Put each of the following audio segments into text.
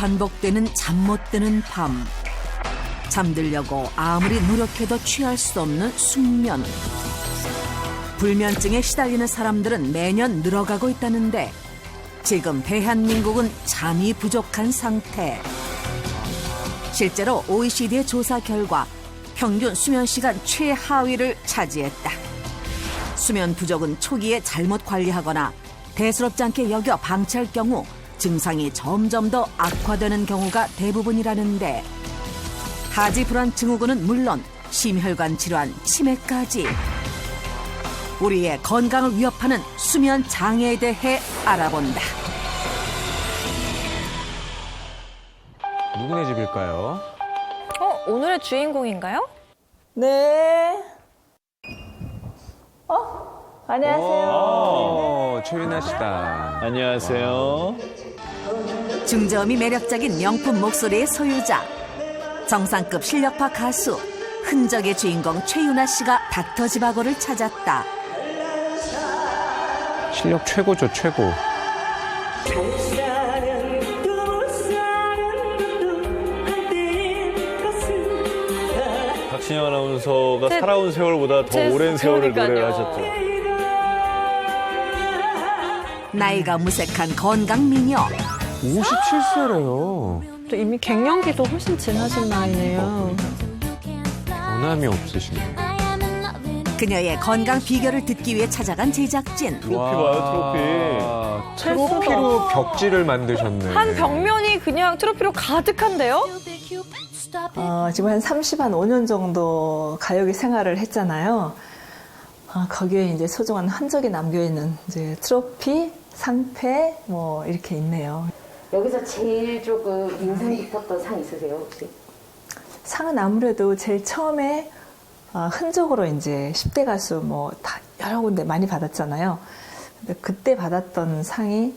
반복되는 잠 못 드는 밤. 잠들려고 아무리 노력해도 취할 수 없는 숙면. 불면증에 시달리는 사람들은 매년 늘어가고 있다는데 지금 대한민국은 잠이 부족한 상태. 실제로 OECD의 조사 결과 평균 수면 시간 최하위를 차지했다. 수면 부족은 초기에 잘못 관리하거나 대수롭지 않게 여겨 방치할 경우 증상이 점점 더 악화되는 경우가 대부분이라는데 하지 불안 증후군은 물론 심혈관 질환, 치매까지 우리의 건강을 위협하는 수면 장애에 대해 알아본다. 누구네 집일까요? 오늘의 주인공인가요? 네. 안녕하세요. 최윤아 씨다. 안녕하세요. 중저음이 매력적인 명품 목소리의 소유자, 정상급 실력파 가수, 흔적의 주인공 최윤아 씨가 닥터 지바고를 찾았다. 실력 최고죠, 최고. 박신영 아나운서가 살아온 세월보다 더 오랜 세월을 노래를 하셨죠. 나이가 무색한 건강 미녀. 57세래요. 또 이미 갱년기도 훨씬 지나신 나이네요. 변함이 없으시네. 그녀의 건강 비결을 듣기 위해 찾아간 제작진. 트로피 봐요, 트로피로 벽지를 만드셨네. 한 벽면이 그냥 트로피로 가득한데요? 지금 한 5년 정도 가요계 생활을 했잖아요. 거기에 이제 소중한 흔적이 남겨있는 이제 트로피, 상패, 뭐 이렇게 있네요. 여기서 제일 조금 인상 깊었던 상 있으세요, 혹시? 상은 아무래도 제일 처음에 흔적으로 이제 10대 가수 뭐 다 여러 군데 많이 받았잖아요. 근데 그때 받았던 상이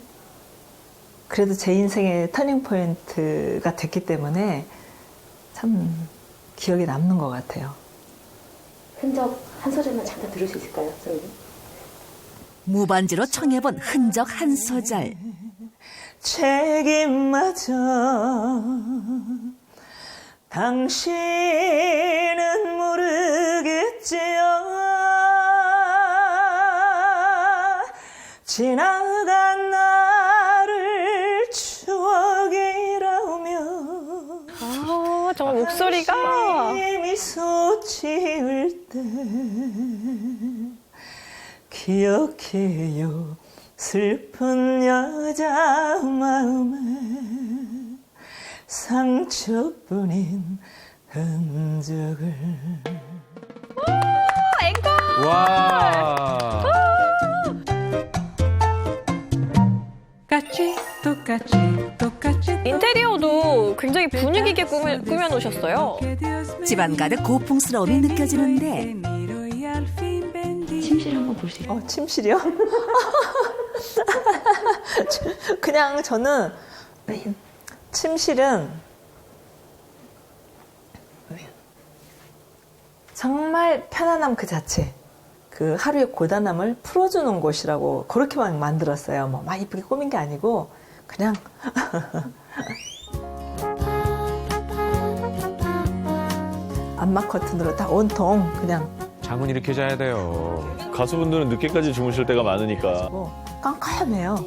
그래도 제 인생의 터닝 포인트가 됐기 때문에 참 기억에 남는 것 같아요. 흔적 한 소절만 잠깐 들을 수 있을까요, 선생님? 무반주로 청해본 흔적 한 소절. 책임마저 당신은 모르겠지요. 지나간 나를 추억이라며 정말 목소리가 미소 지을 때 기억해요 슬픈 여자 마음에 상처뿐인 흔적을. 앵콜! 와. 인테리어도 굉장히 분위기 있게 꾸며놓으셨어요. 집안 가득 고풍스러움이 느껴지는데 침실 한번 볼 수 있어요? 침실이요? 그냥 저는 침실은 정말 편안함 그 자체, 그 하루의 고단함을 풀어주는 곳이라고 그렇게만 만들었어요. 뭐 막 이쁘게 꾸민 게 아니고 그냥 암막 커튼으로 다 온통 그냥 잠은 이렇게 자야 돼요. 가수분들은 늦게까지 주무실 때가 많으니까. 깜깜해요.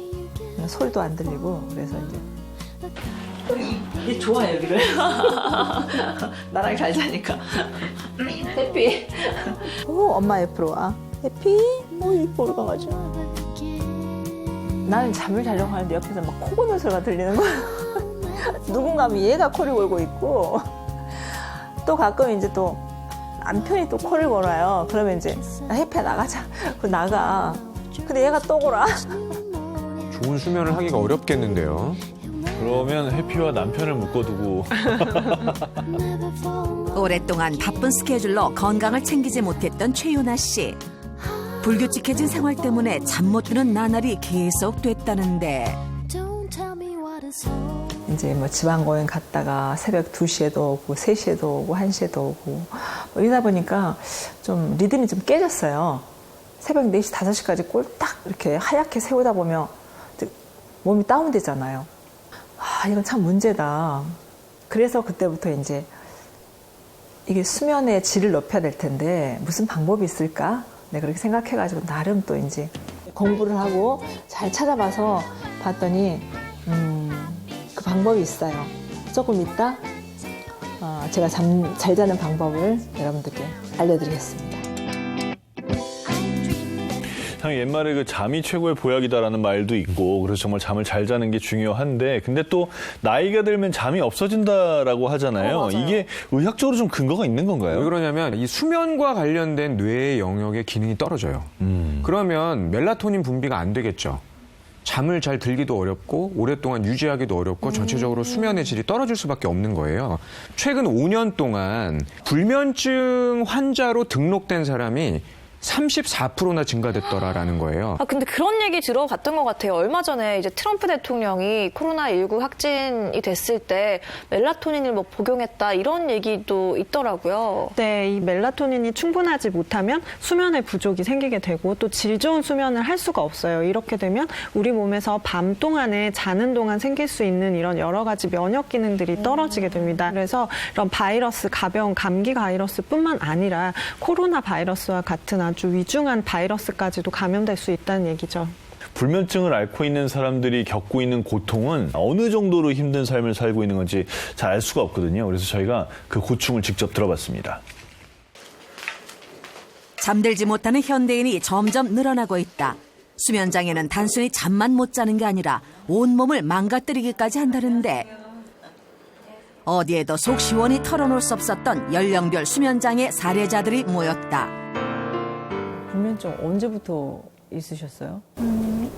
소리도 안 들리고 그래서 이제 좋아 여기를. 나랑 잘 자니까. 해피. 오 엄마 옆으로 와. 해피. 이뻐 강아지. 나는 잠을 자려고 하는데 옆에서 막 코 고는 소리가 들리는 거야. 누군가 하면 얘가 코를 골고 있고 또 가끔 이제 또 남편이 또 코를 골아요. 그러면 이제 해피야 나가자. 그 나가. 근데 얘가 또 골아. 좋은 수면을 하기가 어렵겠는데요. 그러면 해피와 남편을 묶어두고. 오랫동안 바쁜 스케줄로 건강을 챙기지 못했던 최윤아 씨. 불규칙해진 생활 때문에 잠 못 드는 나날이 계속됐다는데 이제 뭐 지방 공연 갔다가 새벽 2시에도 오고 3시에도 오고 1시에도 오고 뭐 이러다 보니까 좀 리듬이 좀 깨졌어요. 새벽 4시, 5시까지 꼴딱 이렇게 하얗게 세우다 보면 몸이 다운되잖아요. 이건 참 문제다. 그래서 그때부터 이제 이게 수면의 질을 높여야 될 텐데 무슨 방법이 있을까? 네, 그렇게 생각해가지고 나름 또 이제 공부를 하고 잘 찾아봐서 봤더니 그 방법이 있어요. 조금 이따 제가 잠 잘 자는 방법을 여러분들께 알려드리겠습니다. 참 옛말에 그 잠이 최고의 보약이다라는 말도 있고 그래서 정말 잠을 잘 자는 게 중요한데 근데 또 나이가 들면 잠이 없어진다라고 하잖아요. 이게 의학적으로 좀 근거가 있는 건가요? 왜 그러냐면 이 수면과 관련된 뇌의 영역의 기능이 떨어져요. 그러면 멜라토닌 분비가 안 되겠죠. 잠을 잘 들기도 어렵고 오랫동안 유지하기도 어렵고 전체적으로 수면의 질이 떨어질 수밖에 없는 거예요. 최근 5년 동안 불면증 환자로 등록된 사람이 34%나 증가됐더라라는 거예요. 근데 그런 얘기 들어봤던 것 같아요. 얼마 전에 이제 트럼프 대통령이 코로나19 확진이 됐을 때 멜라토닌을 뭐 복용했다 이런 얘기도 있더라고요. 네, 이 멜라토닌이 충분하지 못하면 수면의 부족이 생기게 되고 또 질 좋은 수면을 할 수가 없어요. 이렇게 되면 우리 몸에서 밤 동안에 자는 동안 생길 수 있는 이런 여러 가지 면역 기능들이 떨어지게 됩니다. 그래서 이런 바이러스, 가벼운 감기 바이러스뿐만 아니라 코로나 바이러스와 같은 아주 위중한 바이러스까지도 감염될 수 있다는 얘기죠. 불면증을 앓고 있는 사람들이 겪고 있는 고통은 어느 정도로 힘든 삶을 살고 있는 건지 잘 알 수가 없거든요. 그래서 저희가 그 고충을 직접 들어봤습니다. 잠들지 못하는 현대인이 점점 늘어나고 있다. 수면장애는 단순히 잠만 못 자는 게 아니라 온몸을 망가뜨리기까지 한다는데 어디에도 속 시원히 털어놓을 수 없었던 연령별 수면장애 사례자들이 모였다. 불면증 언제부터 있으셨어요?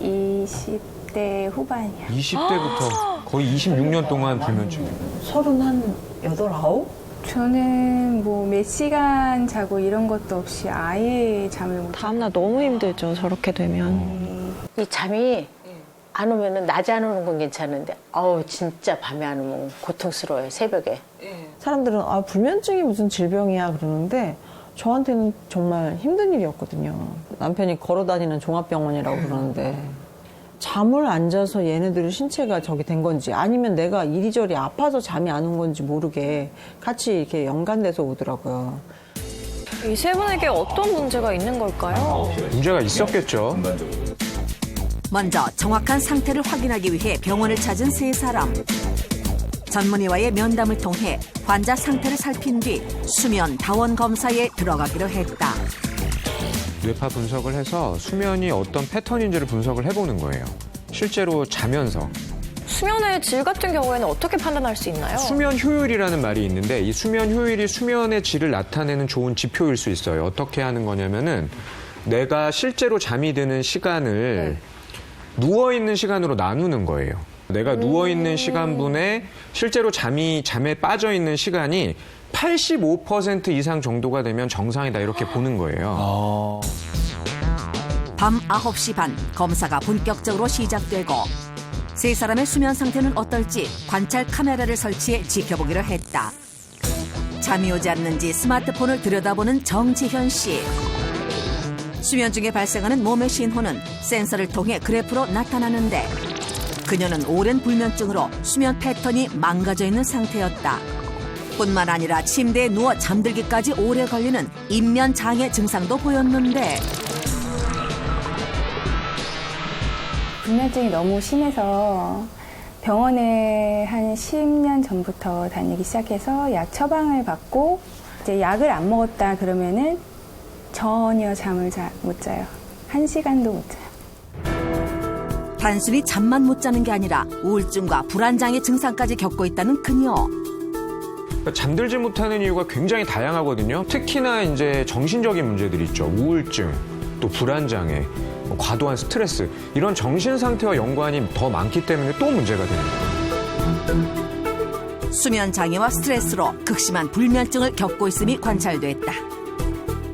20대 후반이요. 20대부터 거의 26년 동안 불면증이에요. 38, 9? 저는 뭐 몇 시간 자고 이런 것도 없이 아예 잠을 못 자고. 다음날 너무 힘들죠. 저렇게 되면. 이 잠이 안 오면은 낮에 안 오는 건 괜찮은데 진짜 밤에 안 오면 고통스러워요. 새벽에. 사람들은 불면증이 무슨 질병이야 그러는데 저한테는 정말 힘든 일이었거든요. 남편이 걸어다니는 종합병원이라고 그러는데 잠을 안 자서 얘네들의 신체가 저기 된 건지 아니면 내가 이리저리 아파서 잠이 안 온 건지 모르게 같이 이렇게 연관돼서 오더라고요. 이 세 분에게 어떤 문제가 있는 걸까요? 문제가 있었겠죠. 먼저 정확한 상태를 확인하기 위해 병원을 찾은 세 사람. 전문의와의 면담을 통해 환자 상태를 살핀 뒤 수면 다원 검사에 들어가기로 했다. 뇌파 분석을 해서 수면이 어떤 패턴인지를 분석을 해보는 거예요. 실제로 자면서. 수면의 질 같은 경우에는 어떻게 판단할 수 있나요? 수면 효율이라는 말이 있는데 이 수면 효율이 수면의 질을 나타내는 좋은 지표일 수 있어요. 어떻게 하는 거냐면은 내가 실제로 잠이 드는 시간을 누워있는 시간으로 나누는 거예요. 내가 누워있는 시간분에 실제로 잠에 빠져있는 시간이 85% 이상 정도가 되면 정상이다 이렇게 보는 거예요. 밤 9시 반 검사가 본격적으로 시작되고 세 사람의 수면 상태는 어떨지 관찰 카메라를 설치해 지켜보기로 했다. 잠이 오지 않는지 스마트폰을 들여다보는 정지현 씨. 수면 중에 발생하는 몸의 신호는 센서를 통해 그래프로 나타나는데 그녀는 오랜 불면증으로 수면 패턴이 망가져 있는 상태였다. 뿐만 아니라 침대에 누워 잠들기까지 오래 걸리는 인면 장애 증상도 보였는데 불면증이 너무 심해서 병원에 한 10년 전부터 다니기 시작해서 약 처방을 받고 이제 약을 안 먹었다 그러면은 전혀 잠을 못 자요. 1시간도 못 자요. 단순히 잠만 못 자는 게 아니라 우울증과 불안장애 증상까지 겪고 있다는 그녀. 그러니까 잠들지 못하는 이유가 굉장히 다양하거든요. 특히나 이제 정신적인 문제들이 있죠. 우울증, 또 불안장애, 과도한 스트레스 이런 정신 상태와 연관이 더 많기 때문에 또 문제가 되는 거예요. 수면 장애와 스트레스로 극심한 불면증을 겪고 있음이 관찰됐다.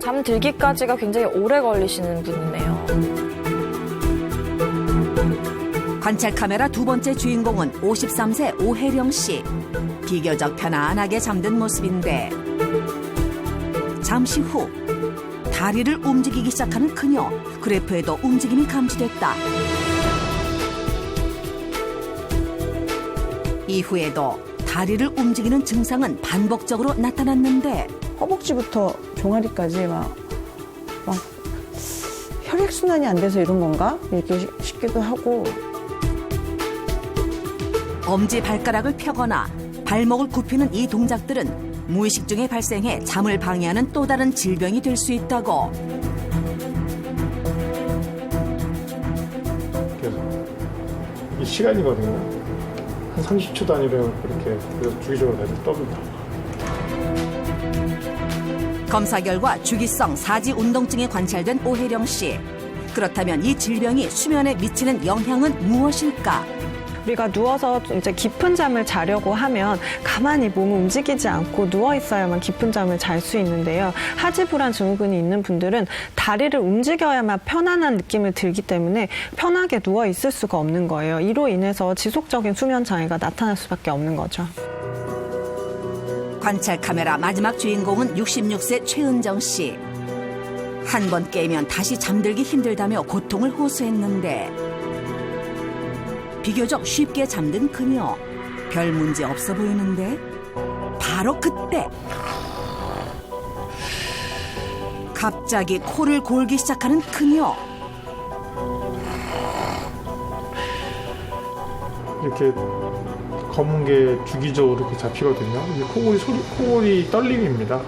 잠들기까지가 굉장히 오래 걸리시는 분이네요. 관찰 카메라 두 번째 주인공은 53세 오혜령 씨. 비교적 편안하게 잠든 모습인데 잠시 후 다리를 움직이기 시작하는 그녀. 그래프에도 움직임이 감지됐다. 이후에도 다리를 움직이는 증상은 반복적으로 나타났는데 허벅지부터 종아리까지 막 혈액순환이 안 돼서 이런 건가? 이렇게 싶기도 하고. 엄지발가락을 펴거나 발목을 굽히는 이 동작들은 무의식 중에 발생해 잠을 방해하는 또 다른 질병이 될 수 있다고. 이 시간이거든요. 한 30초 단위로 이렇게 그래서 주기적으로 다시 떠준다. 검사 결과 주기성 사지 운동증이 관찰된 오혜령 씨. 그렇다면 이 질병이 수면에 미치는 영향은 무엇일까? 우리가 누워서 이제 깊은 잠을 자려고 하면 가만히 몸을 움직이지 않고 누워 있어야만 깊은 잠을 잘 수 있는데요. 하지불안 증후군이 있는 분들은 다리를 움직여야만 편안한 느낌을 들기 때문에 편하게 누워 있을 수가 없는 거예요. 이로 인해서 지속적인 수면 장애가 나타날 수밖에 없는 거죠. 관찰 카메라 마지막 주인공은 66세 최은정 씨. 한 번 깨면 다시 잠들기 힘들다며 고통을 호소했는데 비교적 쉽게 잠든 그녀. 별 문제 없어 보이는데 바로 그때 갑자기 코를 골기 시작하는 그녀. 이렇게 검은 게 주기적으로 이렇게 잡히거든요. 이게 코골이 떨림입니다.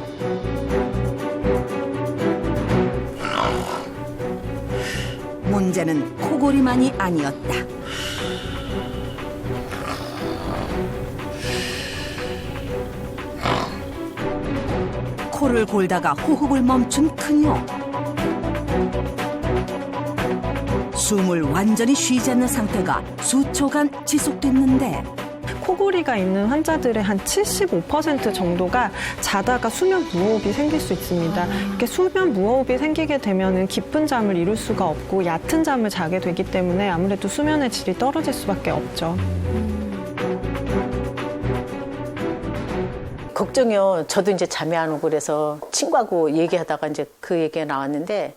문제는 코골이만이 아니었다. 코를 골다가 호흡을 멈춘 그녀. 숨을 완전히 쉬지 않는 상태가 수초간 지속됐는데 코골이가 있는 환자들의 한 75% 정도가 자다가 수면 무호흡이 생길 수 있습니다. 이렇게 수면 무호흡이 생기게 되면 깊은 잠을 이룰 수가 없고 얕은 잠을 자게 되기 때문에 아무래도 수면의 질이 떨어질 수밖에 없죠. 걱정이요. 저도 이제 잠이 안 오고 그래서 친구하고 얘기하다가 이제 그 얘기가 나왔는데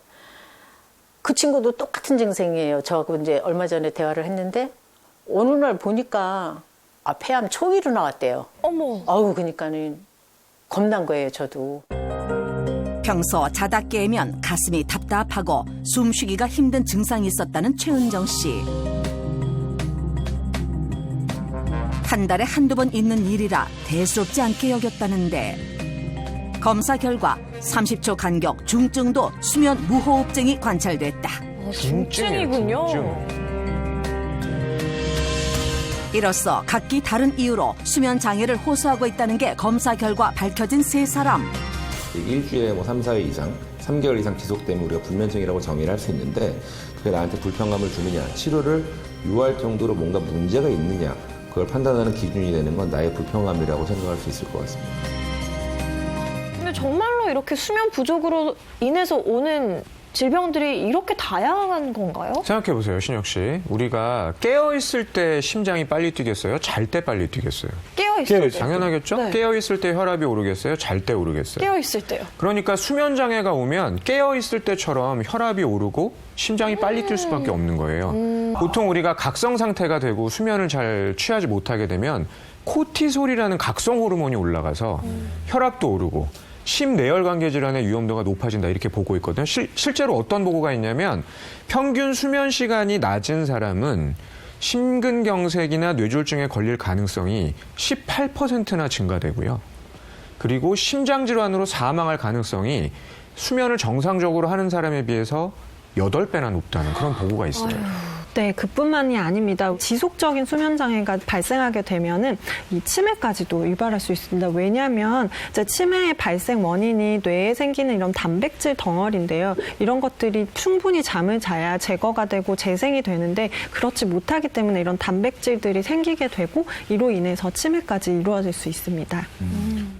그 친구도 똑같은 증상이에요. 저하고 이제 얼마 전에 대화를 했는데 어느 날 보니까 폐암 초기로 나왔대요. 어머. 아우, 그러니까는 겁난 거예요, 저도. 평소 자다 깨면 가슴이 답답하고 숨쉬기가 힘든 증상이 있었다는 최은정 씨. 한 달에 한두 번 있는 일이라 대수롭지 않게 여겼다는데 검사 결과 30초 간격 중증도 수면 무호흡증이 관찰됐다. 중증이군요. 이로써 각기 다른 이유로 수면 장애를 호소하고 있다는 게 검사 결과 밝혀진 세 사람. 일주일에 3, 4일 이상, 3개월 이상 지속되면 우리가 불면증이라고 정의를 할 수 있는데 그게 나한테 불편감을 주느냐, 치료를 요할 정도로 뭔가 문제가 있느냐, 그걸 판단하는 기준이 되는 건 나의 불편감이라고 생각할 수 있을 것 같습니다. 근데 정말로 이렇게 수면 부족으로 인해서 오는 질병들이 이렇게 다양한 건가요? 생각해보세요, 신혁 씨. 우리가 깨어있을 때 심장이 빨리 뛰겠어요? 잘 때 빨리 뛰겠어요? 깨어있을 때. 당연하겠죠? 네. 깨어있을 때 혈압이 오르겠어요? 잘 때 오르겠어요? 깨어있을 때요. 그러니까 수면장애가 오면 깨어있을 때처럼 혈압이 오르고 심장이 빨리 뛸 수밖에 없는 거예요. 보통 우리가 각성 상태가 되고 수면을 잘 취하지 못하게 되면 코티솔이라는 각성 호르몬이 올라가서 혈압도 오르고 심내열관계 질환의 위험도가 높아진다 이렇게 보고 있거든요. 실제로 어떤 보고가 있냐면 평균 수면 시간이 낮은 사람은 심근경색이나 뇌졸중에 걸릴 가능성이 18%나 증가되고요. 그리고 심장질환으로 사망할 가능성이 수면을 정상적으로 하는 사람에 비해서 8배나 높다는 그런 보고가 있어요. 네, 그뿐만이 아닙니다. 지속적인 수면 장애가 발생하게 되면은 이 치매까지도 유발할 수 있습니다. 왜냐하면 이제 치매의 발생 원인이 뇌에 생기는 이런 단백질 덩어리인데요. 이런 것들이 충분히 잠을 자야 제거가 되고 재생이 되는데 그렇지 못하기 때문에 이런 단백질들이 생기게 되고 이로 인해서 치매까지 이루어질 수 있습니다.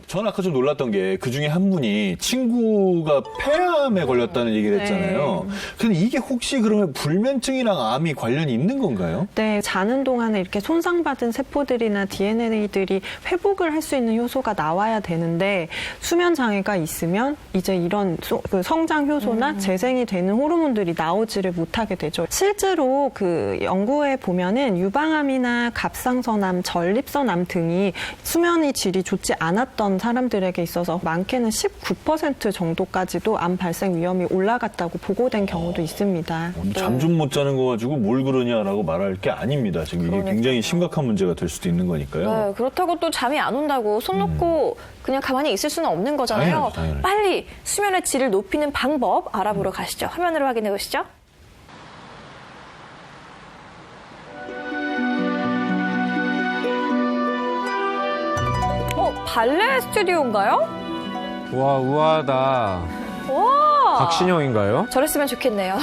저는 아까 좀 놀랐던 게 그중에 한 분이 친구가 폐암에 걸렸다는 얘기를 했잖아요. 근데 이게 혹시 그러면 불면증이랑 암이 관련이 있는 건가요? 네, 자는 동안에 이렇게 손상받은 세포들이나 DNA들이 회복을 할 수 있는 효소가 나와야 되는데 수면 장애가 있으면 이제 이런 그 성장 효소나 재생이 되는 호르몬들이 나오지를 못하게 되죠. 실제로 그 연구에 보면은 유방암이나 갑상선암, 전립선암 등이 수면의 질이 좋지 않았던 사람들에게 있어서 많게는 19% 정도까지도 암 발생 위험이 올라갔다고 보고된 경우도 있습니다. 잠 좀 못 자는 거 가지고 뭘 그러냐라고 말할 게 아닙니다. 지금 이게 굉장히 심각한 문제가 될 수도 있는 거니까요. 네, 그렇다고 또 잠이 안 온다고 손 놓고 그냥 가만히 있을 수는 없는 거잖아요. 당연하죠. 빨리 수면의 질을 높이는 방법 알아보러 가시죠. 화면으로 확인해 보시죠. 발레 스튜디오인가요? 와, 우아하다. 와! 박신영인가요? 저랬으면 좋겠네요.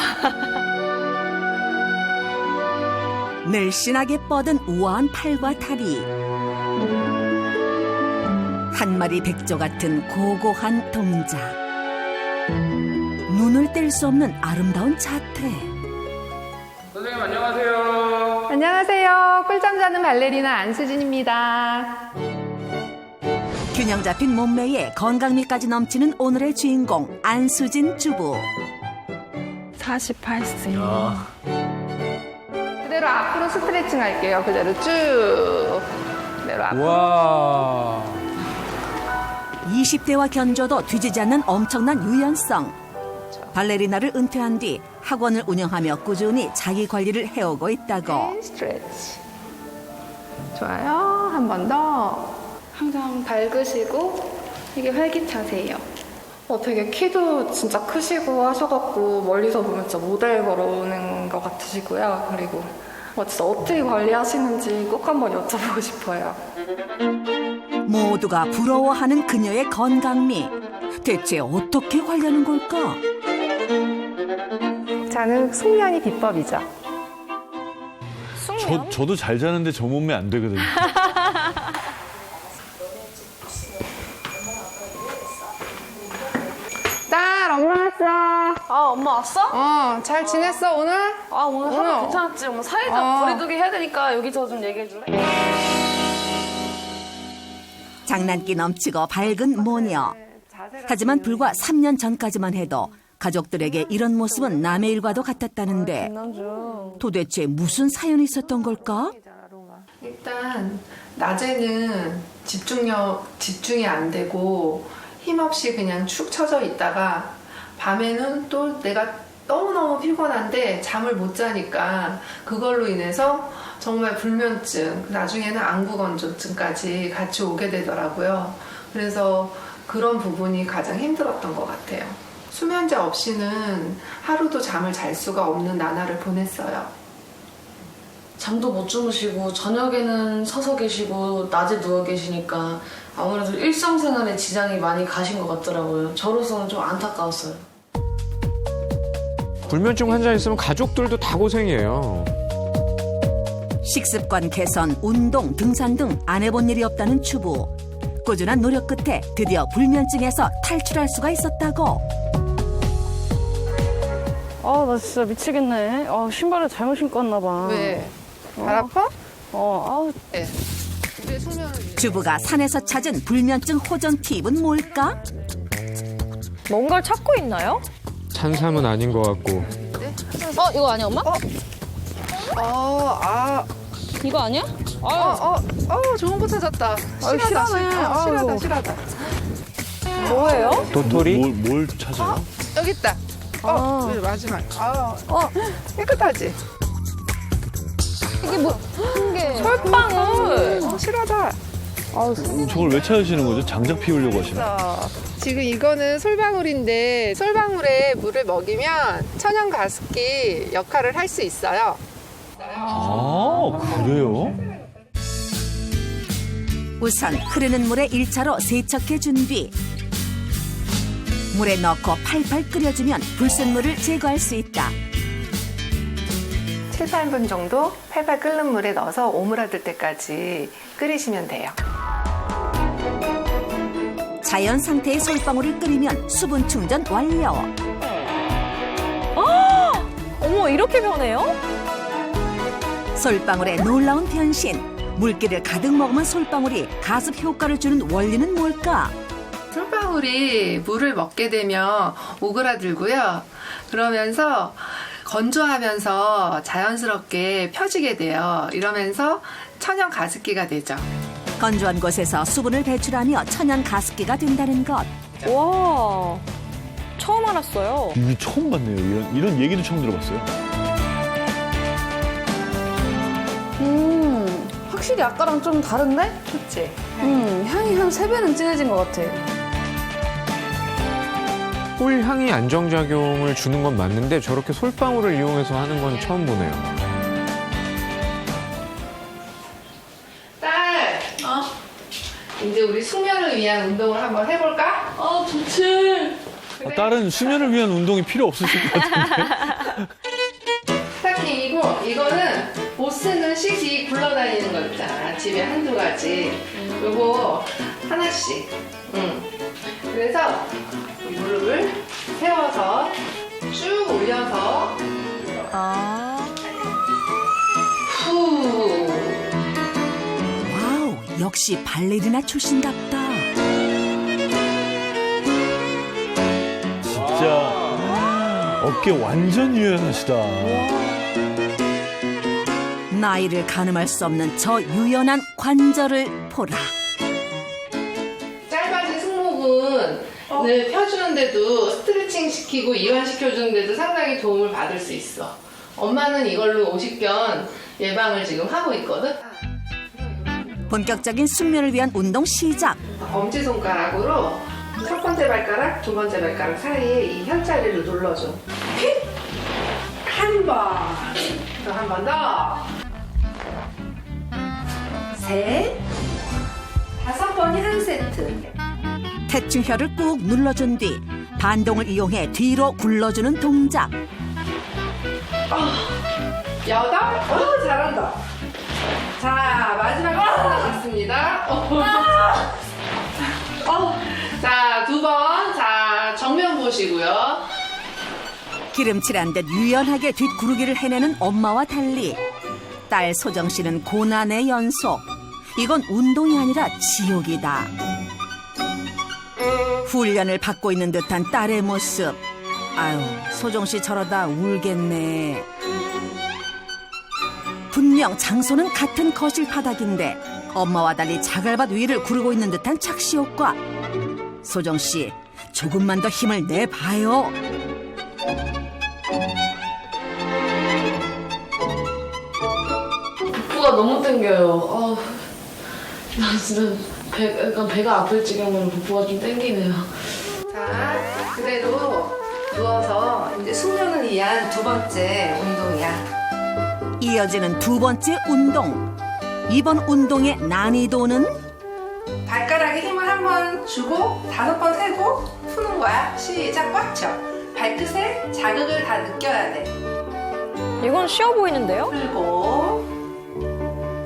늘씬하게 뻗은 우아한 팔과 다리. 한 마리 백조 같은 고고한 동작. 눈을 뗄 수 없는 아름다운 자태. 선생님 안녕하세요. 안녕하세요. 꿀잠 자는 발레리나 안수진입니다. 균형 잡힌 몸매에 건강미까지 넘치는 오늘의 주인공 안수진 주부. 48세. 그대로 앞으로 스트레칭 할게요. 그대로 쭉. 그대로 앞으로. 와. 20대와 견줘도 뒤지지 않는 엄청난 유연성. 발레리나를 은퇴한 뒤 학원을 운영하며 꾸준히 자기 관리를 해오고 있다고. 스트레치. 좋아요. 한 번 더. 항상 밝으시고 이게 활기차세요. 되게 키도 진짜 크시고 하셔갖고 멀리서 보면 진짜 모델 걸어오는 것 같으시고요. 그리고 진짜 어떻게 관리하시는지 꼭 한번 여쭤보고 싶어요. 모두가 부러워하는 그녀의 건강미. 대체 어떻게 관리하는 걸까? 자는 숙면이 비법이죠. 저도 잘 자는데 저 몸매 안 되거든요. 딸, 엄마 왔어. 엄마 왔어? 잘 지냈어, 오늘? 오늘 하루 괜찮았지? 엄마 사회적 거리두기 해야 되니까 여기서 좀 얘기해줄래? 장난기 넘치고 밝은 모녀. 하지만 불과 3년 전까지만 해도 가족들에게 이런 모습은 남의 일과도 같았다는데 도대체 무슨 사연이 있었던 걸까? 일단 낮에는 집중이 안 되고 힘없이 그냥 축 처져 있다가 밤에는 또 내가 너무너무 피곤한데 잠을 못 자니까 그걸로 인해서 정말 불면증, 나중에는 안구건조증까지 같이 오게 되더라고요. 그래서 그런 부분이 가장 힘들었던 것 같아요. 수면제 없이는 하루도 잠을 잘 수가 없는 나날을 보냈어요. 잠도 못 주무시고 저녁에는 서서 계시고 낮에 누워 계시니까 아무래도 일상생활에 지장이 많이 가신 것 같더라고요. 저로서는 좀 안타까웠어요. 불면증 환자 있으면 가족들도 다 고생이에요. 식습관 개선, 운동, 등산 등 안 해본 일이 없다는 주부. 꾸준한 노력 끝에 드디어 불면증에서 탈출할 수가 있었다고. 나 진짜 미치겠네. 신발을 잘못 신고 왔나 봐. 왜? 발 아파? 네. 주부가 산에서 찾은 불면증 호전 팁은 뭘까? 뭔가를 찾고 있나요? 산삼은 아닌 것 같고. 이거 아니야, 엄마? 이거 아니야? 좋은 거 찾았다. 실하다. 뭐예요? 도토리? 뭘 찾아요? 여기 있다. 마지막. 깨끗하지? 이게 이게 솔방울. 실하다. 저걸 왜 찾으시는 거죠? 장작 피우려고 하시나? 지금 이거는 솔방울인데 솔방울에 물을 먹이면 천연 가습기 역할을 할 수 있어요. 그래요? 우선 흐르는 물에 1차로 세척해 준 뒤 물에 넣고 팔팔 끓여주면 불순물을 제거할 수 있다. 7, 8분 정도 팔팔 끓는 물에 넣어서 오므라들 때까지 끓이시면 돼요. 자연 상태의 솔방울을 끓이면 수분 충전 완료. 어머, 이렇게 변해요? 솔방울의 놀라운 변신. 물기를 가득 머금은 솔방울이 가습 효과를 주는 원리는 뭘까? 솔방울이 물을 먹게 되면 오그라들고요. 그러면서 건조하면서 자연스럽게 펴지게 돼요. 이러면서 천연 가습기가 되죠. 건조한 곳에서 수분을 배출하며 천연 가습기가 된다는 것. 와, 처음 알았어요. 이거 처음 봤네요. 이런 얘기도 처음 들어봤어요. 확실히 아까랑 좀 다른데? 그치? 향이 한 3배는 진해진 것 같아. 꿀 향이 안정작용을 주는 건 맞는데 저렇게 솔방울을 이용해서 하는 건 처음 보네요. 딸! 이제 우리 숙면을 위한 운동을 한번 해볼까? 좋지. 딸은 수면을 위한 운동이 필요 없으실 것 같은데. 스타킹이고 이거는 보스는 씩씩 굴러다니는 거 있잖아. 집에 한두 가지. 요거 하나씩. 그래서 무릎을 세워서 쭉 올려서 후. 와우, 역시 발레리나 출신답다. 진짜 어깨 완전 유연하시다. 나이를 가늠할 수 없는 저 유연한 관절을 보라. 짧아진 승모근을 펴주는데도 스트레칭 시키고 이완시켜주는데도 상당히 도움을 받을 수 있어. 엄마는 이걸로 50견 예방을 지금 하고 있거든. 본격적인 숙면을 위한 운동 시작. 엄지손가락으로 첫 번째 발가락, 두 번째 발가락 사이에 이 혀자리를 눌러줘. 휙! 한 번. 또 한 번 더. 셋. 5번이 한 세트. 태충혀를 꾹 눌러준 뒤 반동을 이용해 뒤로 굴러주는 동작. 8. 잘한다. 자, 마지막 남았습니다. 자, 2번. 자, 정면 보시고요. 기름칠한 듯 유연하게 뒷구르기를 해내는 엄마와 달리 딸 소정 씨는 고난의 연속. 이건 운동이 아니라 지옥이다. 훈련을 받고 있는 듯한 딸의 모습. 아유, 소정 씨 저러다 울겠네. 분명 장소는 같은 거실 바닥인데 엄마와 달리 자갈밭 위를 구르고 있는 듯한 착시 효과. 소정 씨, 조금만 더 힘을 내봐요. 복부가 너무 땡겨요. 나 진짜 약간 배가 아플 지경으로 복부가 좀 땡기네요. 자, 그대로 누워서 이제 숙면을 위한 2번째 운동이야. 이어지는 2번째 운동. 이번 운동의 난이도는 발가락에 힘을 한 번 주고 5번 세고 푸는 거야. 시작. 꽉 쳐. 발끝에 자극을 다 느껴야 돼. 이건 쉬워 보이는데요? 풀고.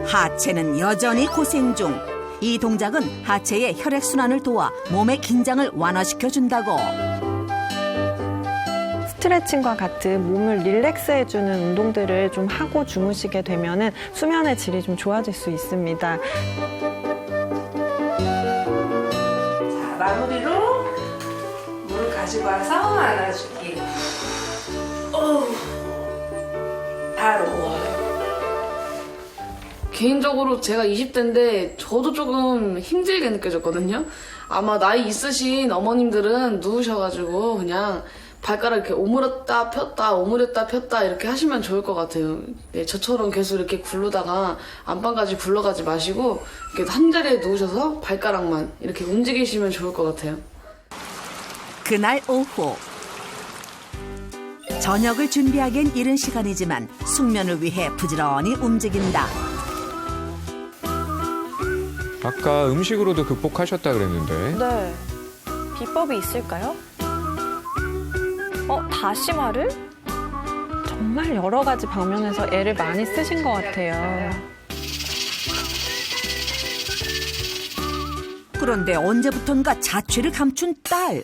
하체는 여전히 고생 중. 이 동작은 하체의 혈액순환을 도와 몸의 긴장을 완화시켜준다고. 스트레칭과 같은 몸을 릴렉스해주는 운동들을 좀 하고 주무시게 되면은 수면의 질이 좀 좋아질 수 있습니다. 자, 마무리로 물을 가지고 와서 안아주기. 바로. 개인적으로 제가 20대인데 저도 조금 힘들게 느껴졌거든요. 아마 나이 있으신 어머님들은 누우셔가지고 그냥 발가락 이렇게 오므렸다 폈다 오므렸다 폈다 이렇게 하시면 좋을 것 같아요. 네, 저처럼 계속 이렇게 굴르다가 안방까지 굴러가지 마시고 이렇게 한 자리에 누우셔서 발가락만 이렇게 움직이시면 좋을 것 같아요. 그날 오후. 저녁을 준비하기엔 이른 시간이지만 숙면을 위해 부지런히 움직인다. 아까 음식으로도 극복하셨다 그랬는데. 네. 비법이 있을까요? 다시마를? 정말 여러 가지 방면에서 애를 많이 쓰신 것 같아요. 그런데 언제부턴가 자취를 감춘 딸.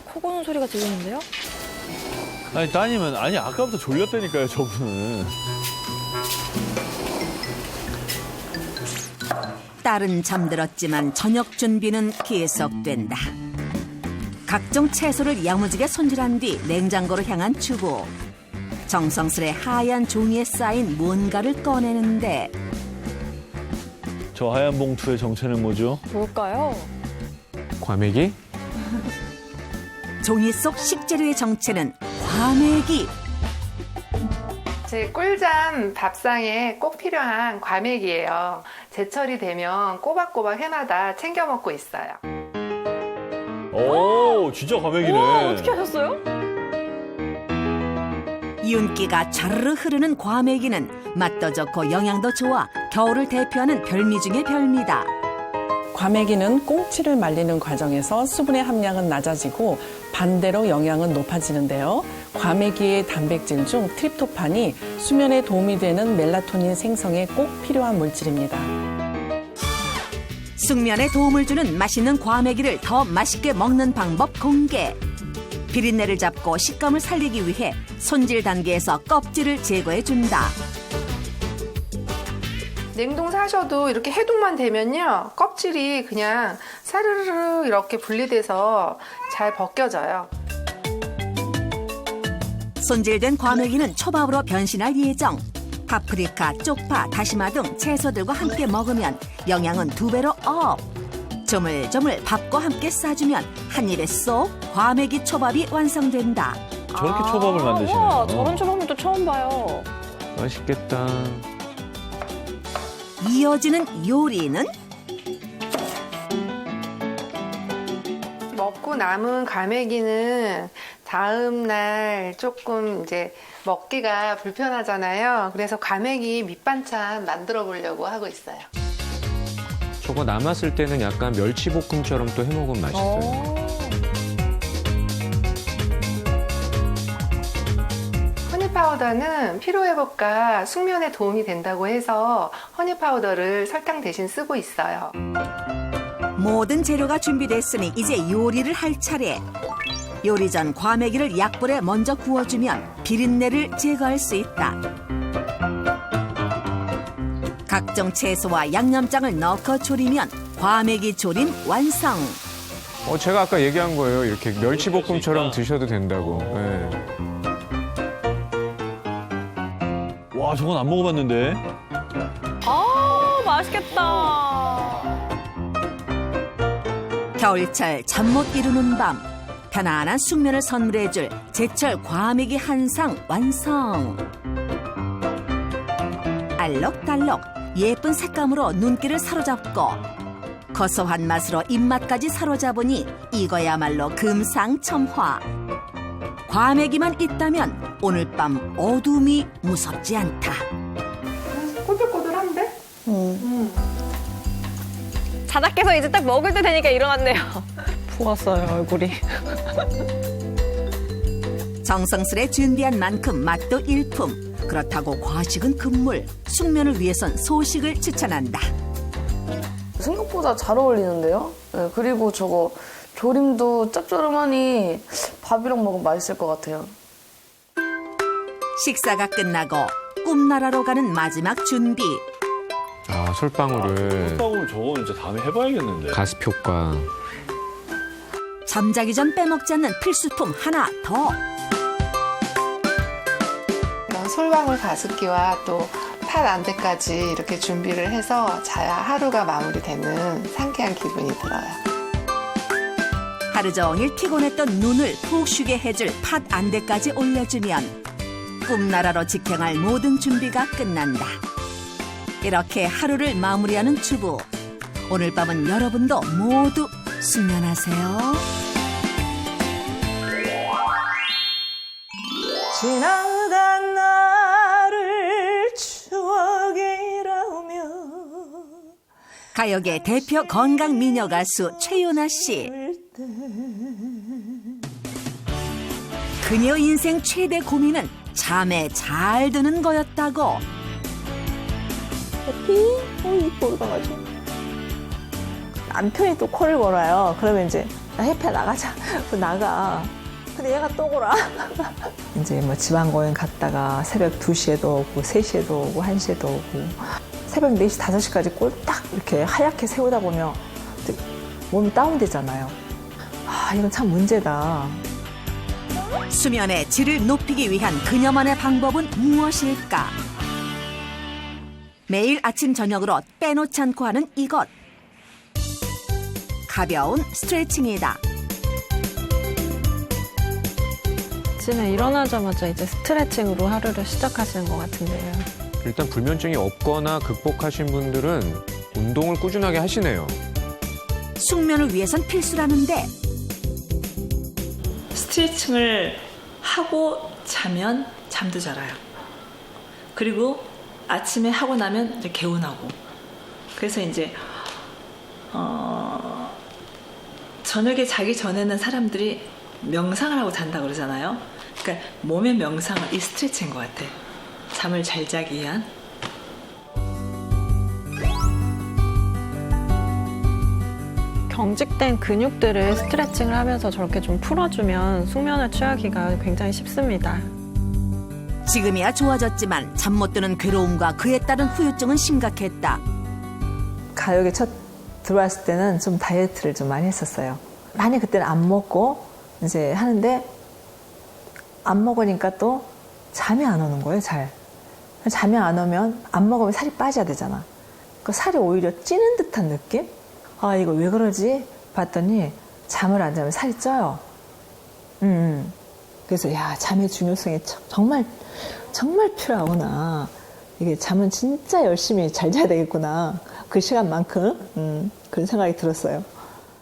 코 고는 소리가 들리는데요? 아니 따님은 아니 아까부터 졸렸다니까요 저분은. 딸은 잠들었지만 저녁 준비는 계속된다. 각종 채소를 야무지게 손질한 뒤 냉장고로 향한 주부. 정성스레 하얀 종이에 쌓인 뭔가를 꺼내는데 저 하얀 봉투의 정체는 뭐죠? 뭘까요? 과메기? 종이 속 식재료의 정체는 과메기. 제 꿀잠 밥상에 꼭 필요한 과메기예요. 제철이 되면 꼬박꼬박 해마다 챙겨 먹고 있어요. 오, 진짜 과메기네. 어떻게 하셨어요? 윤기가 좌르르 흐르는 과메기는 맛도 좋고 영양도 좋아 겨울을 대표하는 별미 중의 별미다. 과메기는 꽁치를 말리는 과정에서 수분의 함량은 낮아지고 반대로 영양은 높아지는데요. 과메기의 단백질 중 트립토판이 수면에 도움이 되는 멜라토닌 생성에 꼭 필요한 물질입니다. 숙면에 도움을 주는 맛있는 과메기를 더 맛있게 먹는 방법 공개. 비린내를 잡고 식감을 살리기 위해 손질 단계에서 껍질을 제거해준다. 냉동 사셔도 이렇게 해동만 되면요. 껍질이 그냥 사르르 이렇게 분리돼서 잘 벗겨져요. 손질된 과메기는 초밥으로 변신할 예정. 파프리카, 쪽파, 다시마 등 채소들과 함께 먹으면 영양은 2배로 업. 조물조물 밥과 함께 싸주면 한 입에 쏙 과메기 초밥이 완성된다. 저렇게 초밥을 만드시네요. 우와, 저런 초밥은 또 처음 봐요. 맛있겠다. 이어지는 요리는 먹고 남은 과메기는 다음 날 조금 이제 먹기가 불편하잖아요. 그래서 과메기 밑반찬 만들어 보려고 하고 있어요. 저거 남았을 때는 약간 멸치볶음처럼 또 해먹으면 맛있어요. 허니 파우더는 피로회복과 숙면에 도움이 된다고 해서 허니 파우더를 설탕 대신 쓰고 있어요. 모든 재료가 준비됐으니 이제 요리를 할 차례. 요리 전 과메기를 약불에 먼저 구워주면 비린내를 제거할 수 있다. 각종 채소와 양념장을 넣고 조리면 과메기 조림 완성. 제가 아까 얘기한 거예요. 이렇게 멸치볶음처럼 드셔도 된다고. 네. 와, 저건 안 먹어봤는데. 아, 맛있겠다. 겨울철 잠 못 이루는 밤. 편안한 숙면을 선물해줄 제철 과메기 한 상 완성. 알록달록 예쁜 색감으로 눈길을 사로잡고 고소한 맛으로 입맛까지 사로잡으니 이거야말로 금상첨화. 과메기만 있다면 오늘 밤 어둠이 무섭지 않다. 꼬들꼬들한데? 자다 깨서 이제 딱 먹을 때 되니까 일어났네요. 부었어요, 얼굴이. 정성스레 준비한 만큼 맛도 일품. 그렇다고 과식은 금물. 숙면을 위해선 소식을 추천한다. 생각보다 잘 어울리는데요? 네, 그리고 저거 조림도 짭조름하니 밥이랑 먹으면 맛있을 것 같아요. 식사가 끝나고 꿈나라로 가는 마지막 준비. 아, 솔방울을. 솔방울 저거 진짜 다음에 해봐야겠는데. 가습 효과. 잠자기 전 빼먹지 않는 필수품 하나 더. 이런 솔방울 가습기와 또 팥 안대까지 이렇게 준비를 해서 자야 하루가 마무리되는 상쾌한 기분이 들어요. 하루 종일 피곤했던 눈을 푹 쉬게 해줄 팥 안대까지 올려주면 꿈나라로 직행할 모든 준비가 끝난다. 이렇게 하루를 마무리하는 주부. 오늘 밤은 여러분도 모두 숙면하세요. 지나간 나를 추억이라며. 가요계 대표 건강 미녀 가수 최윤아 씨. 그녀 인생 최대 고민은 잠에 잘 드는 거였다고. 해피? 이뻐, 강아지. 남편이 또 코를 골아요. 그러면 이제, 야, 해피야, 나가자. 나가. 근데 얘가 또 오라. 이제 뭐 지방공연 갔다가 새벽 2시에도 오고 3시에도 오고 1시에도 오고 새벽 4시, 5시까지 꼴딱 이렇게 하얗게 세우다 보면 몸이 다운되잖아요. 아, 이건 참 문제다. 수면의 질을 높이기 위한 그녀만의 방법은 무엇일까? 매일 아침 저녁으로 빼놓지 않고 하는 이것. 가벼운 스트레칭이다. 아침에 일어나자마자 이제 스트레칭으로 하루를 시작하시는 것 같은데요. 일단 불면증이 없거나 극복하신 분들은 운동을 꾸준하게 하시네요. 숙면을 위해선 필수라는데 스트레칭을 하고 자면 잠도 잘 와요. 그리고 아침에 하고 나면 이제 개운하고. 그래서 이제 저녁에 자기 전에는 사람들이 명상을 하고 잔다고 그러잖아요. 그러니까 몸의 명상은 이 스트레칭인 것 같아. 잠을 잘 자기 위한. 경직된 근육들을 스트레칭을 하면서 저렇게 좀 풀어주면 숙면을 취하기가 굉장히 쉽습니다. 지금이야 좋아졌지만 잠 못 드는 괴로움과 그에 따른 후유증은 심각했다. 가요계 첫 들어왔을 때는 좀 다이어트를 좀 많이 했었어요. 많이 그때는 안 먹고 이제 하는데 안 먹으니까 또 잠이 안 오는 거예요, 잘. 잠이 안 오면 안 먹으면 살이 빠져야 되잖아. 그 살이 오히려 찌는 듯한 느낌? 아, 이거 왜 그러지? 봤더니 잠을 안 자면 살이 쪄요. 그래서 야, 잠의 중요성이 정말 필요하구나. 이게 잠은 진짜 열심히 잘 자야 되겠구나. 그 시간만큼 그런 생각이 들었어요.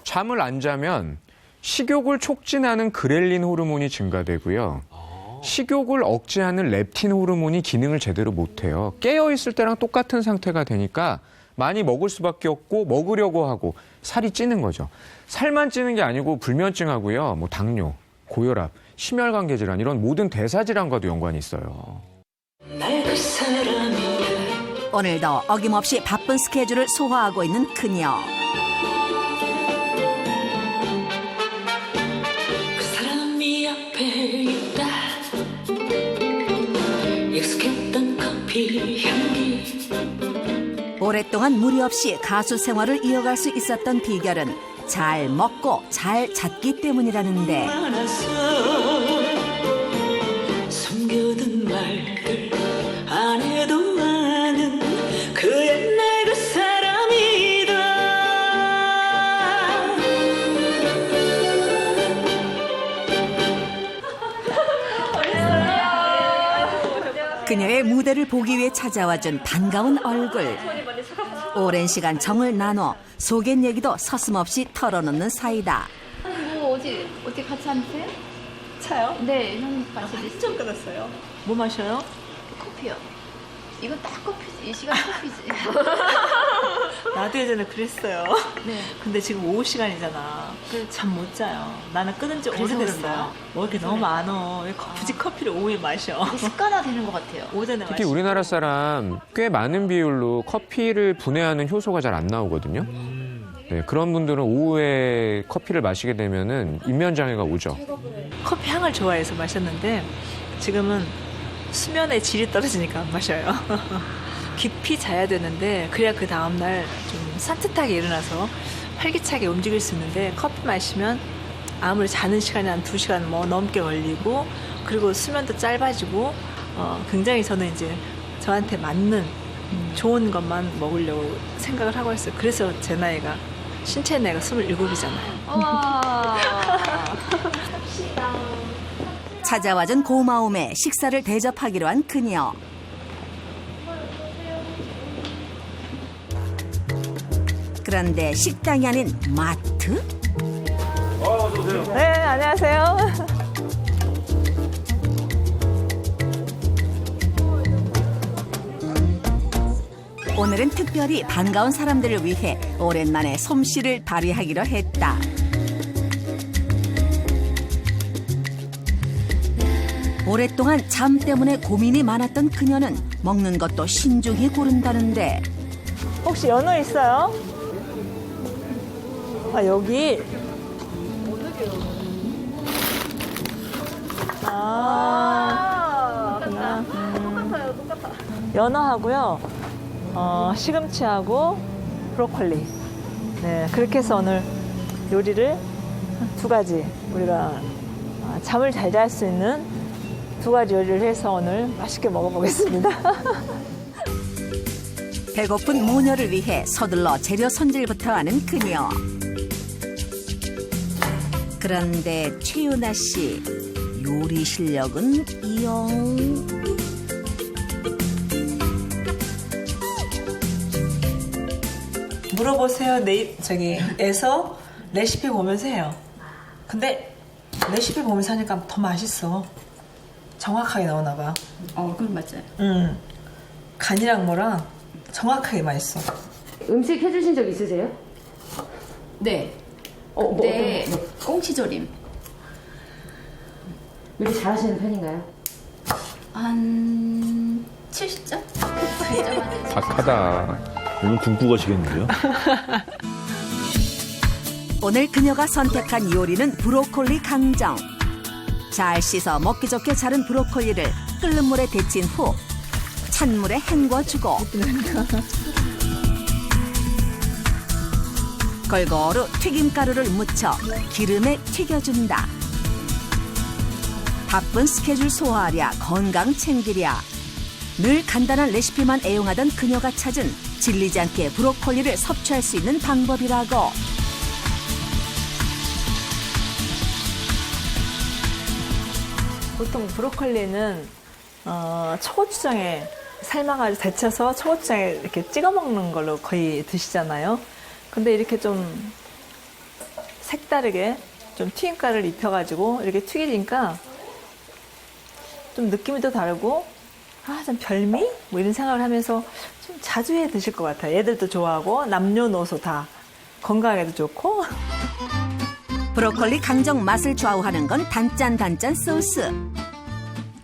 잠을 안 자면 식욕을 촉진하는 그렐린 호르몬이 증가되고요. 식욕을 억제하는 렙틴 호르몬이 기능을 제대로 못해요. 깨어있을 때랑 똑같은 상태가 되니까 많이 먹을 수밖에 없고 먹으려고 하고 살이 찌는 거죠. 살만 찌는 게 아니고 불면증하고요. 뭐 당뇨, 고혈압, 심혈관계 질환 이런 모든 대사질환과도 연관이 있어요. 오늘도 어김없이 바쁜 스케줄을 소화하고 있는 그녀. 그 사람이 앞에 있다. 익숙했던 커피 향기. 오랫동안 무리 없이 가수 생활을 이어갈 수 있었던 비결은 잘 먹고 잘 잤기 때문이라는데. 숨겨둔 말들 안 해도 아는 그 옛날 그 사람이다. 그녀의 무대를 보기 위해 찾아와준 반가운 얼굴. 오랜 시간 정을 나눠 속엔 얘기도 서슴없이 털어놓는 사이다. 뭐 어디 같이 앉으세요? 차요? 네, 형님 같이 완전 끊었어요. 뭐 마셔요? 커피요. 이건 딱 커피지. 이 시간 커피지. 나도 예전에 그랬어요. 네. 근데 지금 오후 시간이잖아. 잠 못 자요. 나는 끊은 지 그래서 오래됐어요. 그런가요? 뭐 이렇게 너무 많어. 왜 굳이 커피를 오후에 마셔? 습관화 되는 것 같아요. 오전에 특히 우리나라 사람 꽤 많은 비율로 커피를 분해하는 효소가 잘 안 나오거든요. 네, 그런 분들은 오후에 커피를 마시게 되면은 입면장애가 오죠. 커피 향을 좋아해서 마셨는데 지금은 수면의 질이 떨어지니까 안 마셔요. 깊이 자야 되는데 그래야 그 다음날 좀 산뜻하게 일어나서 활기차게 움직일 수 있는데 커피 마시면 아무리 자는 시간이 한 2시간 뭐 넘게 걸리고 그리고 수면도 짧아지고 굉장히 저는 이제 저한테 맞는 좋은 것만 먹으려고 생각을 하고 있어요. 그래서 제 나이가 신체 나이가 27이잖아요. 와. 찾아와준 고마움에 식사를 대접하기로 한 그녀. 그런데 식당이 아닌 마트? 네, 안녕하세요. 오늘은 특별히 반가운 사람들을 위해 오랜만에 솜씨를 발휘하기로 했다. 오랫동안 잠 때문에 고민이 많았던 그녀는 먹는 것도 신중히 고른다는데. 혹시 연어 있어요? 아, 여기. 연어하고요, 시금치하고 브로콜리. 네, 그렇게 해서 오늘 요리를 2가지 우리가 잠을 잘 잘 수 있는 2가지 요리를 해서 오늘 맛있게 먹어보겠습니다. 배고픈 모녀를 위해 서둘러 재료 손질부터 하는 그녀. 그런데 최윤아 씨 요리 실력은 이영. 물어보세요. 에서 레시피 보면서 해요. 근데 레시피 보면서 하니까 더 맛있어. 정확하게 나오나 봐. 그건 맞아요. 간이랑 뭐랑 정확하게 맛있어. 음식 해주신 적 있으세요? 네. 네. 꽁치조림. 요리 잘하시는 편인가요? 한 70점? 박하다. 오늘 굶고 가시겠는데요? 오늘 그녀가 선택한 요리는 브로콜리 강정. 잘 씻어 먹기 좋게 자른 브로콜리를 끓는 물에 데친 후 찬물에 헹궈주고 골고루 튀김가루를 묻혀 기름에 튀겨준다. 바쁜 스케줄 소화하랴 건강 챙기랴 늘 간단한 레시피만 애용하던 그녀가 찾은 질리지 않게 브로콜리를 섭취할 수 있는 방법이라고. 보통 브로콜리는 초고추장에 삶아가지고 데쳐서 초고추장에 이렇게 찍어 먹는 걸로 거의 드시잖아요. 근데 이렇게 좀 색다르게 좀 튀김가루를 입혀가지고 이렇게 튀기니까 좀 느낌이 또 다르고 좀 별미? 뭐 이런 생각을 하면서 좀 자주 해 드실 것 같아요. 애들도 좋아하고 남녀노소 다 건강에도 좋고. 브로콜리 강정 맛을 좌우하는 건 단짠 소스.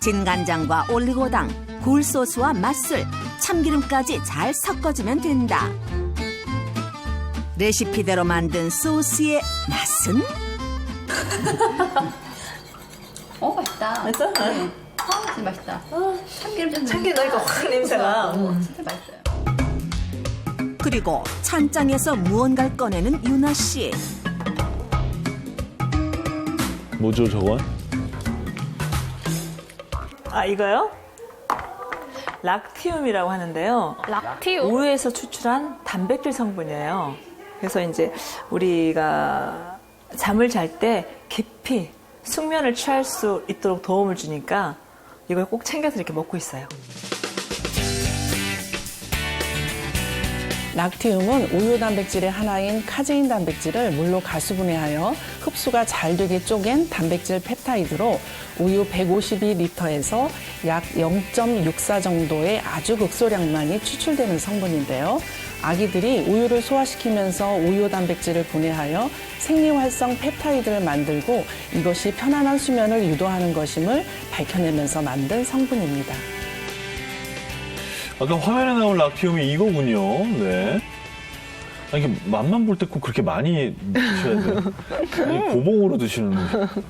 진간장과 올리고당, 굴소스와 맛술, 참기름까지 잘 섞어주면 된다. 레시피대로 만든 소스의 맛은? 맛있다. 맛있어? 네. 진짜 맛있다. 참기름 넣으니까 확 냄새가. 진짜 맛있어요. 그리고 찬장에서 무언가를 꺼내는 유나 씨. 뭐죠, 저건? 이거요? 락티움이라고 하는데요. 락티움? 우유에서 추출한 단백질 성분이에요. 그래서 이제 우리가 잠을 잘 때 깊이 숙면을 취할 수 있도록 도움을 주니까 이걸 꼭 챙겨서 이렇게 먹고 있어요. 락티움은 우유 단백질의 하나인 카제인 단백질을 물로 가수분해하여 흡수가 잘 되게 쪼갠 단백질 펩타이드로 우유 152리터에서 약 0.64 정도의 아주 극소량만이 추출되는 성분인데요. 아기들이 우유를 소화시키면서 우유 단백질을 분해하여 생리활성 펩타이드를 만들고 이것이 편안한 수면을 유도하는 것임을 밝혀내면서 만든 성분입니다. 아까 화면에 나온 락티움이 이거군요. 네. 이게 맛만 볼 때 꼭 그렇게 많이 드셔야 돼요. 아니, 고봉으로 드시는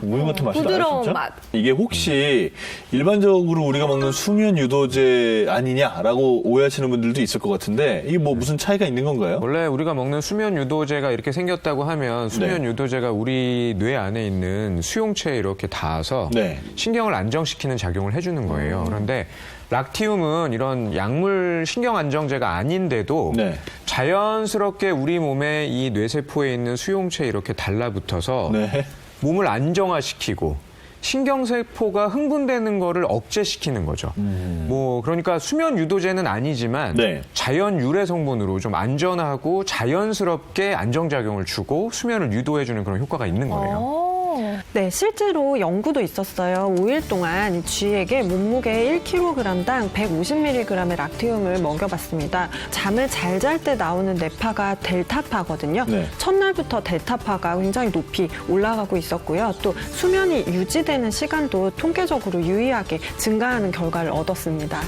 우유 같은 맛이 나요, 부드러운 진짜? 맛. 이게 혹시 일반적으로 우리가 먹는 수면 유도제 아니냐라고 오해하시는 분들도 있을 것 같은데 이게 뭐 무슨 차이가 있는 건가요? 원래 우리가 먹는 수면 유도제가 이렇게 생겼다고 하면 수면 유도제가 우리 뇌 안에 있는 수용체에 이렇게 닿아서 신경을 안정시키는 작용을 해주는 거예요. 그런데 락티움은 이런 약물 신경 안정제가 아닌데도 자연스럽게 우리 몸의 이 뇌세포에 있는 수용체에 이렇게 달라붙어서 몸을 안정화시키고 신경세포가 흥분되는 거를 억제시키는 거죠. 뭐 그러니까 수면 유도제는 아니지만 자연 유래 성분으로 좀 안전하고 자연스럽게 안정작용을 주고 수면을 유도해주는 그런 효과가 있는 거예요. 네, 실제로 연구도 있었어요. 5일 동안 쥐에게 몸무게 1kg당 150mg의 락티움을 먹여봤습니다. 잠을 잘 잘 때 나오는 뇌파가 델타파거든요. 첫날부터 델타파가 굉장히 높이 올라가고 있었고요. 또 수면이 유지되는 시간도 통계적으로 유의하게 증가하는 결과를 얻었습니다.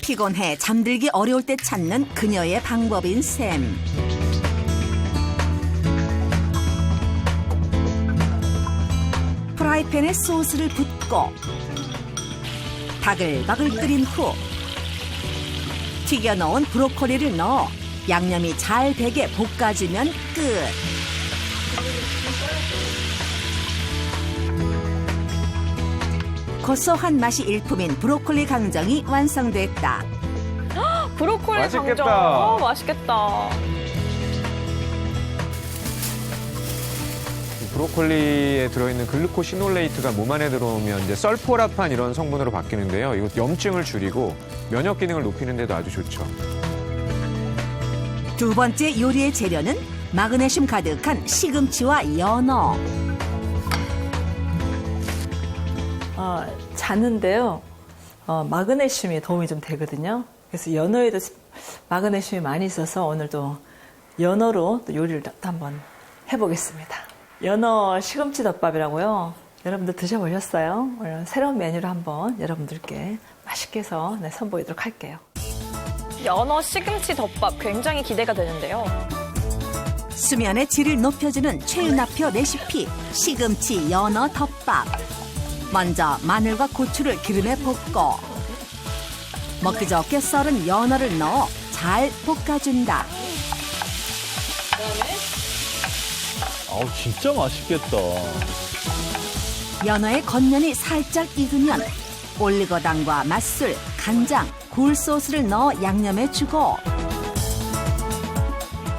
피곤해 잠들기 어려울 때 찾는 그녀의 방법인 셈. 프라이팬에 소스를 붓고 바글바글 끓인 후 튀겨놓은 브로콜리를 넣어 양념이 잘 배게 볶아주면 끝. 고소한 맛이 일품인 브로콜리 강정이 완성됐다. 브로콜리 맛있겠다. 강정. 맛있겠다. 브로콜리에 들어있는 글루코시놀레이트가 몸 안에 들어오면 이제 설포라판 이런 성분으로 바뀌는데요. 이거 염증을 줄이고 면역 기능을 높이는 데도 아주 좋죠. 두 번째 요리의 재료는 마그네슘 가득한 시금치와 연어. 자는데요. 마그네슘이 도움이 좀 되거든요. 그래서 연어에도 마그네슘이 많이 있어서 오늘도 연어로 또 요리를 또 한번 해보겠습니다. 연어 시금치 덮밥이라고요. 여러분들 드셔보셨어요? 오늘 새로운 메뉴를 한번 여러분들께 맛있게 해서 선보이도록 할게요. 연어 시금치 덮밥 굉장히 기대가 되는데요. 수면의 질을 높여주는 최윤아표 레시피 시금치 연어 덮밥. 먼저 마늘과 고추를 기름에 볶고 먹기 좋게 썰은 연어를 넣어 잘 볶아준다. 아우, 진짜 맛있겠다. 연어의 겉면이 살짝 익으면 올리고당과 맛술, 간장, 굴소스를 넣어 양념해 주고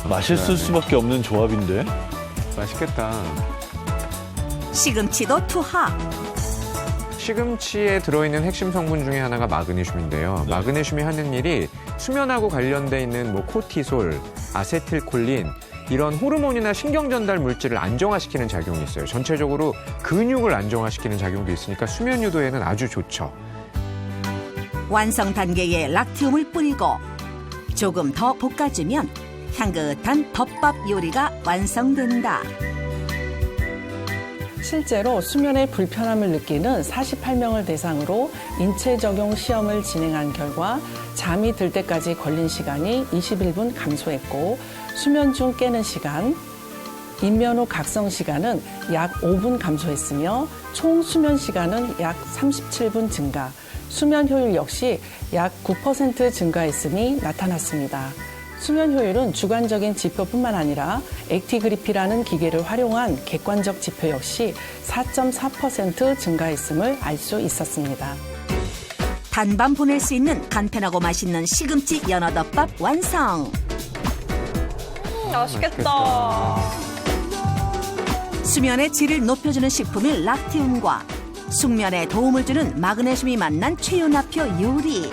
맛있을 수밖에 없는 조합인데. 맛있겠다. 시금치도 투하. 시금치에 들어있는 핵심 성분 중에 하나가 마그네슘인데요. 마그네슘이 하는 일이 수면하고 관련돼 있는 뭐 코티솔, 아세틸콜린 이런 호르몬이나 신경 전달 물질을 안정화시키는 작용이 있어요. 전체적으로 근육을 안정화시키는 작용도 있으니까 수면 유도에는 아주 좋죠. 완성 단계에 락티움을 뿌리고 조금 더 볶아주면 향긋한 덮밥 요리가 완성된다. 실제로 수면에 불편함을 느끼는 48명을 대상으로 인체 적용 시험을 진행한 결과 잠이 들 때까지 걸린 시간이 21분 감소했고 수면 중 깨는 시간, 입면 후 각성 시간은 약 5분 감소했으며 총 수면 시간은 약 37분 증가, 수면 효율 역시 약 9% 증가했음이 나타났습니다. 수면 효율은 주관적인 지표뿐만 아니라 액티그리피라는 기계를 활용한 객관적 지표 역시 4.4% 증가했음을 알 수 있었습니다. 단밤 보낼 수 있는 간편하고 맛있는 시금치 연어덮밥 완성. 맛있겠다. 수면의 질을 높여주는 식품인 락티움과 숙면에 도움을 주는 마그네슘이 만난 최윤아표 요리.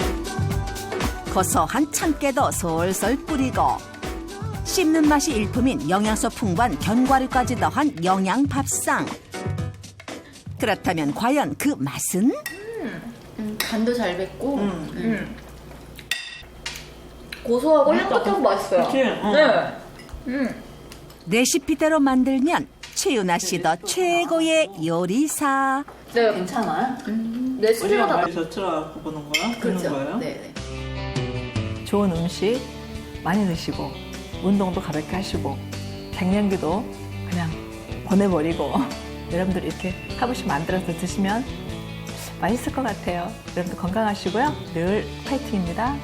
고소한 참깨도 솔솔 뿌리고 씹는 맛이 일품인 영양소 풍부한 견과류까지 더한 영양밥상. 그렇다면 과연 그 맛은? 간도 잘 뱄고 고소하고 향긋하고 맛있어요. 네. 레시피대로 만들면 최윤아 씨도 최고의 요리사. 네, 괜찮아요. 레시피가 다 많이 젖혀갖고 보는 거야? 그렇죠. 거예요? 네. 좋은 음식 많이 드시고 운동도 가볍게 하시고 갱년기도 그냥 보내버리고 여러분들 이렇게 한 번씩 만들어서 드시면 맛있을 것 같아요. 여러분들 건강하시고요. 늘 파이팅입니다.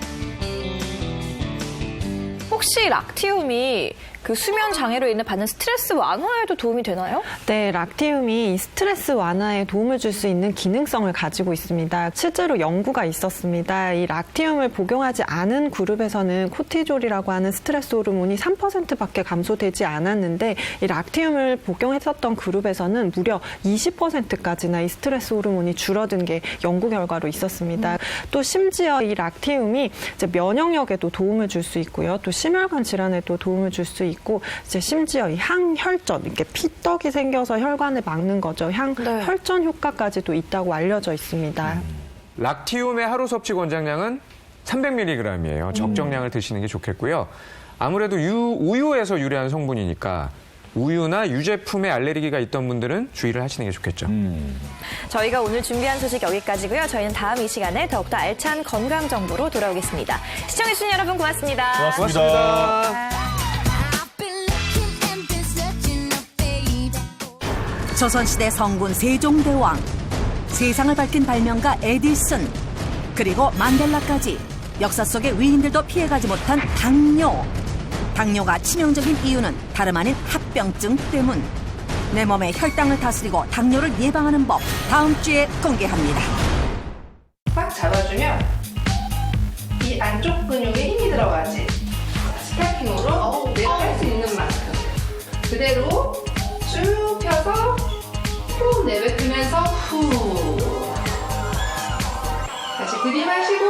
혹시 락티움이 그 수면 장애로 인해 받는 스트레스 완화에도 도움이 되나요? 네, 락티움이 이 스트레스 완화에 도움을 줄 수 있는 기능성을 가지고 있습니다. 실제로 연구가 있었습니다. 이 락티움을 복용하지 않은 그룹에서는 코티졸이라고 하는 스트레스 호르몬이 3%밖에 감소되지 않았는데 이 락티움을 복용했었던 그룹에서는 무려 20%까지나 이 스트레스 호르몬이 줄어든 게 연구 결과로 있었습니다. 또 심지어 이 락티움이 이제 면역력에도 도움을 줄 수 있고요. 또 심혈관 질환에도 도움을 줄 수 있고 이제 심지어 이 항혈전 이렇게 피떡이 생겨서 혈관을 막는 거죠. 혈전 효과까지도 있다고 알려져 있습니다. 락티움의 하루 섭취 권장량은 300mg이에요. 적정량을 드시는 게 좋겠고요. 아무래도 우유에서 유래한 성분이니까 우유나 유제품에 알레르기가 있던 분들은 주의를 하시는 게 좋겠죠. 저희가 오늘 준비한 소식 여기까지고요. 저희는 다음 이 시간에 더욱더 알찬 건강 정보로 돌아오겠습니다. 시청해주신 여러분 고맙습니다. 고맙습니다. 조선시대 성군 세종대왕, 세상을 밝힌 발명가 에디슨, 그리고 만델라까지 역사 속의 위인들도 피해가지 못한 당뇨. 당뇨가 치명적인 이유는 다름 아닌 합병증 때문. 내 몸의 혈당을 다스리고 당뇨를 예방하는 법 다음 주에 공개합니다. 꽉 잡아주면 이 안쪽 근육에 힘이 들어가지. 스타킹으로 내가 할 수 있는 만큼 그대로 쭉 펴서 후 내뱉으면서 후 다시 들이마시고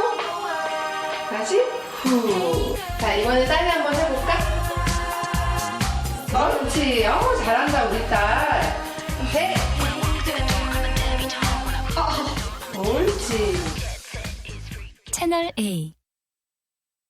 다시 후. 자, 이번에 딸기 한번 해볼까? 그렇지. 잘한다 우리 딸. 셋. 옳지. 채널 A